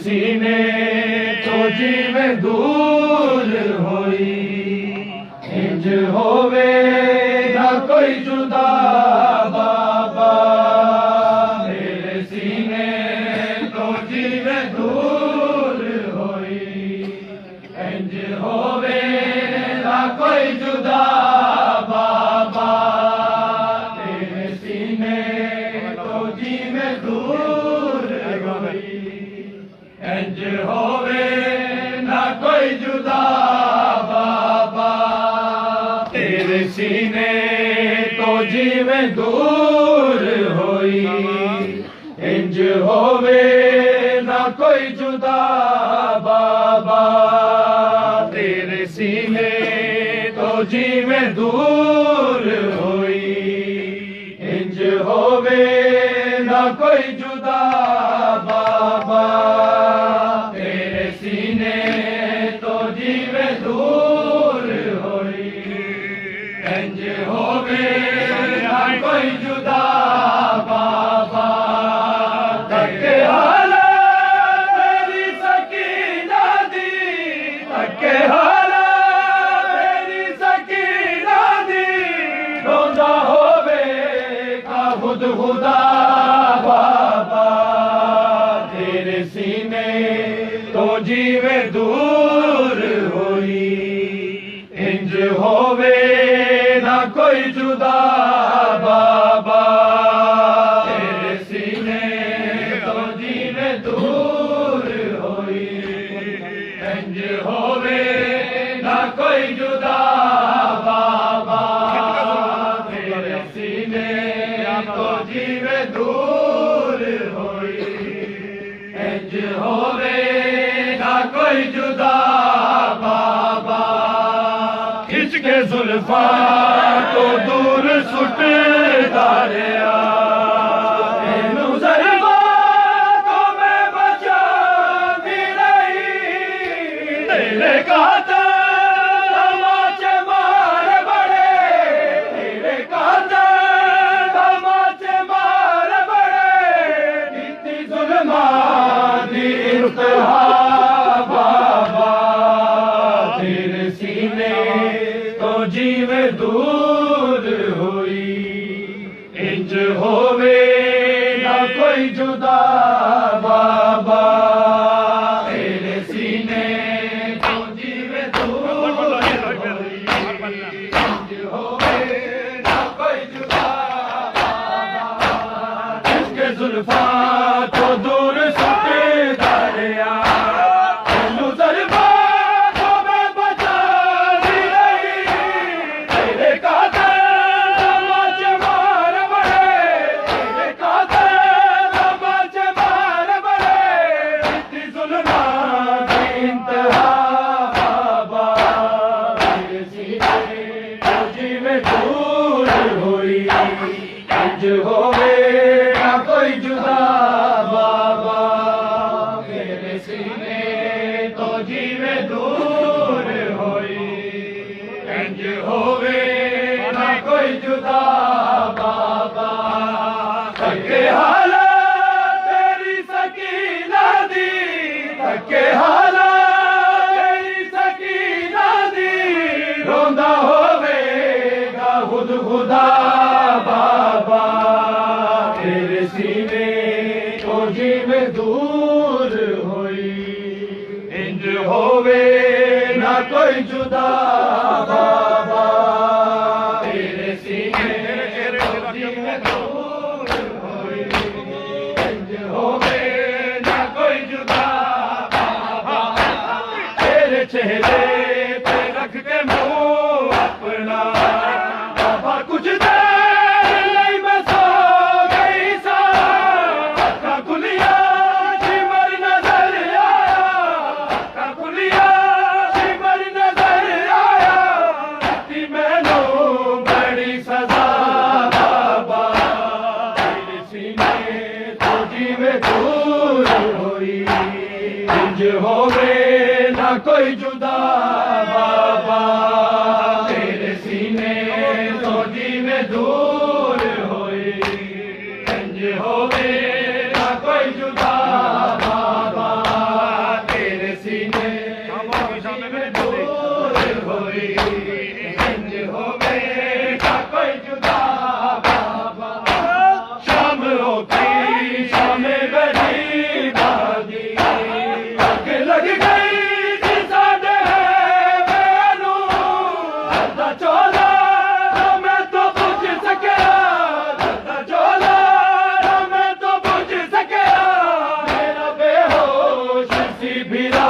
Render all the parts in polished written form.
सीने तो जीवे दूर होई, इंज होवे ना कोई जुदा बाबा। मेरे सीने तो जीवे दूर होई, इंज होवे ना कोई जुदा बाबा। तेरे सीने तो जीवे दूर होई, इंज होवे ना कोई जुदा बाबा। तेरे सीने तो जीवे दूर होई, इंज होवे ना कोई जुदा बाबा। तेरे सीने तो जीवे दूर होई, इंज होवे ना कोई जुदा बाबा। तेरे सीने तो जीवे दूर होई, इंज होवे ना कोई जुदा बाबा। धक्के हाला तेरी सकीना दी, धक्के हाला तेरी सकीना दी। रोंदा होवे का खुद खुदा बाबा। तेरे सीने तो जीवे दूर होई, इंज होवे ना कोई जुदा बाबा। तेरे सीने तो जीवे दूर होई, इंज होवे ना कोई जुदा बाबा। तेरे सीने तो जीवे दूर होई, इंज होवे ना कोई जुदा बाबा। खिंच के जुल्फा तो दूर सुट दारिया, तेनू ज़रबा तो मैं बचा दी रही। तेरे कातर तमाचे मार बड़े, तेरे कातर तमाचे मार बड़े। इतनी जुल्मा दी इंतहा बाबा। तेरे सीने तो जीवे दूर होई, इंज होवे ना कोई जुदा बाबा। तेरे सीने तो जीवे दूर होई, इंज होवे ना कोई जुदा बाबा। जिसके जुल्फा तो दूर सुट दारिया, तेनू ज़रबा तो मैं बचा दी रही। तेरे कातर तमाचे मार बड़े, तेरे कातर तमाचे मार बड़े। इतनी जुल्मा की इंतहा बाबा। तेरे सीने तो जीवे दूर होई, इंज होवे ना कोई जुदा बाबा। तेरे सीने तो जीवे दूर होई, इंज होवे ना कोई जुदा बाबा। धक्के हाला तेरी सकीना दी, धक्के हाला तेरी सकीना दी। रोंदा होवेगा खुद खुदा बाबा। तेरे सीने तो जीवे दूर होई, इंज होवे ना कोई जुदा बाबा। तेरे सीने तो जीवे दूर होई, इंज होवे ना कोई जुदा बाबा। तेरे चेहरे पे रख के मुंह अपना बाबा, कुछ देर नहीं मैं सो गई सा। आँखां खुलिया शिमर नजर आया, आँखां खुलिया शिमर नजर आया। इतनी मैनू बड़ी सजा बाबा। तेरे सीने तो जीवे दूर होई, इंज होवे ना कोई जुदा बाबा। तेरे सीने तो जीवे दूर होई, इंज होवे ना कोई जुदा बाबा। बिरा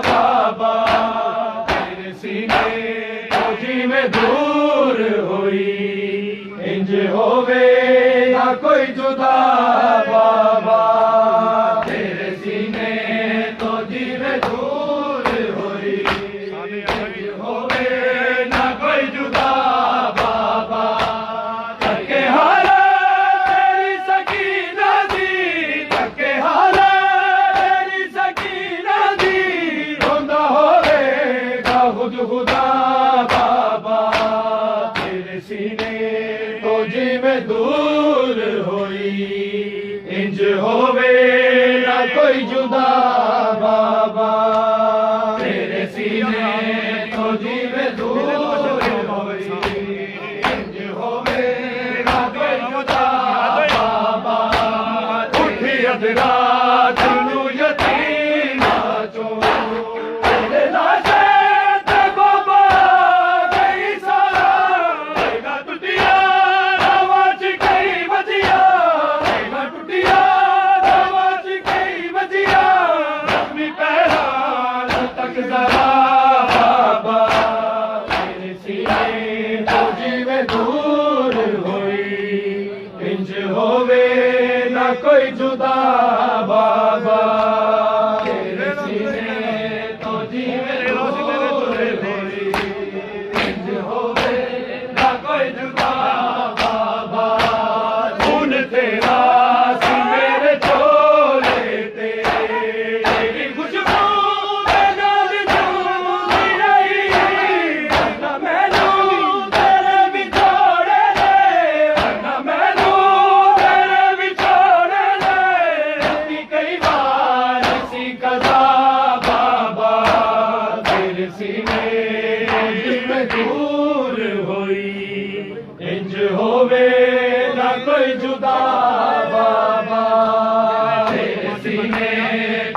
बाबा तेरे सीने तो जिवें दूर होई इंज होवे ना कोई जुदा बाबा तेरे सीने तो जिवें दूर होई इंज होवे ना कोई जुदा बाबा तके हारा तेरी सकीना दी तके हारा तेरी सकीना दी रोंदा होवेगा खुद खुदा बाबा तेरे सीने तो जिवें दूर होई इंज होवे ना कोई जुदा बाबा तेरे सीने तो जिवें दूर होई इंज होवे ना कोई जुदा बाबा उठी अधरात नू यतीमा चो तेरे लाशे ते बाबा गई सारा तेरा टुटिया रवा च कई वजिया तेरा टुटिया रवा च कई वजिया जख्मी पैरा तक जरा बाबा तेरे सीने तो जिवें दूर होई इंज होवे ना कोई जुदा बाबा तेरे सीने तो जिवें दूर होई इंज होवे ना कोई जुदा बाबा खून तेरा सी मेरे चोले ते तेरी खुशबू दे नाल जूंदी रही वरना मैनू तेरे विछोड़े ने वरना मैनू तेरे विछोड़े ने रही कई बार सी कदा बाबा तेरे सीने जिवें दूर होई इंज होवे ना कोई जुदा बाबा तेरे सीने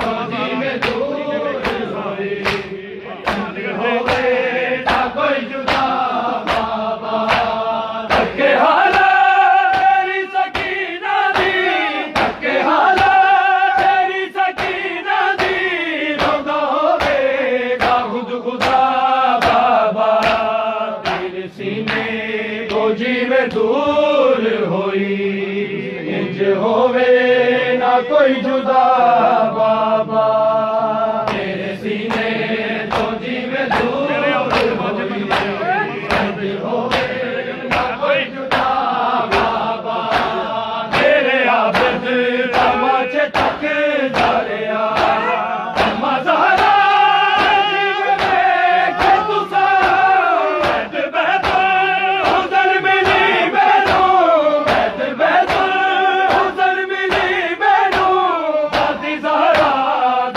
तो जिवें दूर होई इंज होवे ना कोई जुदा बाबा तके हारा तेरी सकीना दी तके हारा तेरी सकीना दी रोंदा होवेगा खुद खुदा बाबा तेरे सीने तो जिवें दूर होई इंज होवे ना कोई जुदा बाबा तेरे सीने तो जिवें दूर होई इंज होवे ना कोई जुदा बाबा तेरे आबद तमाचे तक दरिया मज़हरा देखे तुसा बैठ बैठ हुज़र मिली मैनू बैठ बैठ हुज़र मिली मैनू दादी ज़हरा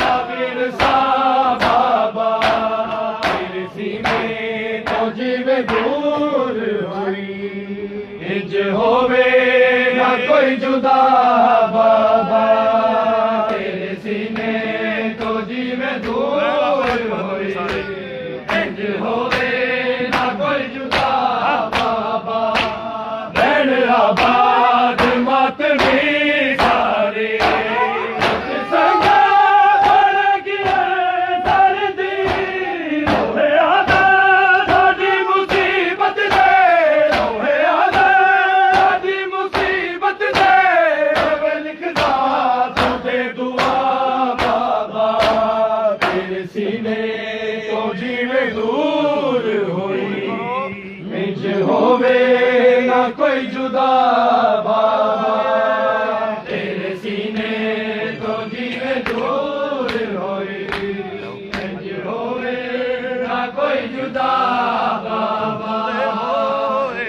दा विरसा बाबा तेरे सीने तो जिवें दूर होई इंज होवे ना कोई जुदा बाबा तेरे सीने तो जिवें दूर होई इंज होवे ना कोई जुदा बाबा बैन आबाद मातमी सारे संगा बन गया दर्दी रोहे आदा साडी मुसीबत दे रोहे आदा साडी मुसीबत दे वे लिखदा तुझे दुआ बाबा तेरे सीने तो जिवें दूर होई इंज होवे ना कोई जुदा बाबा तेरे सीने तो जिवें दूर होई इंज होवे ना कोई जुदा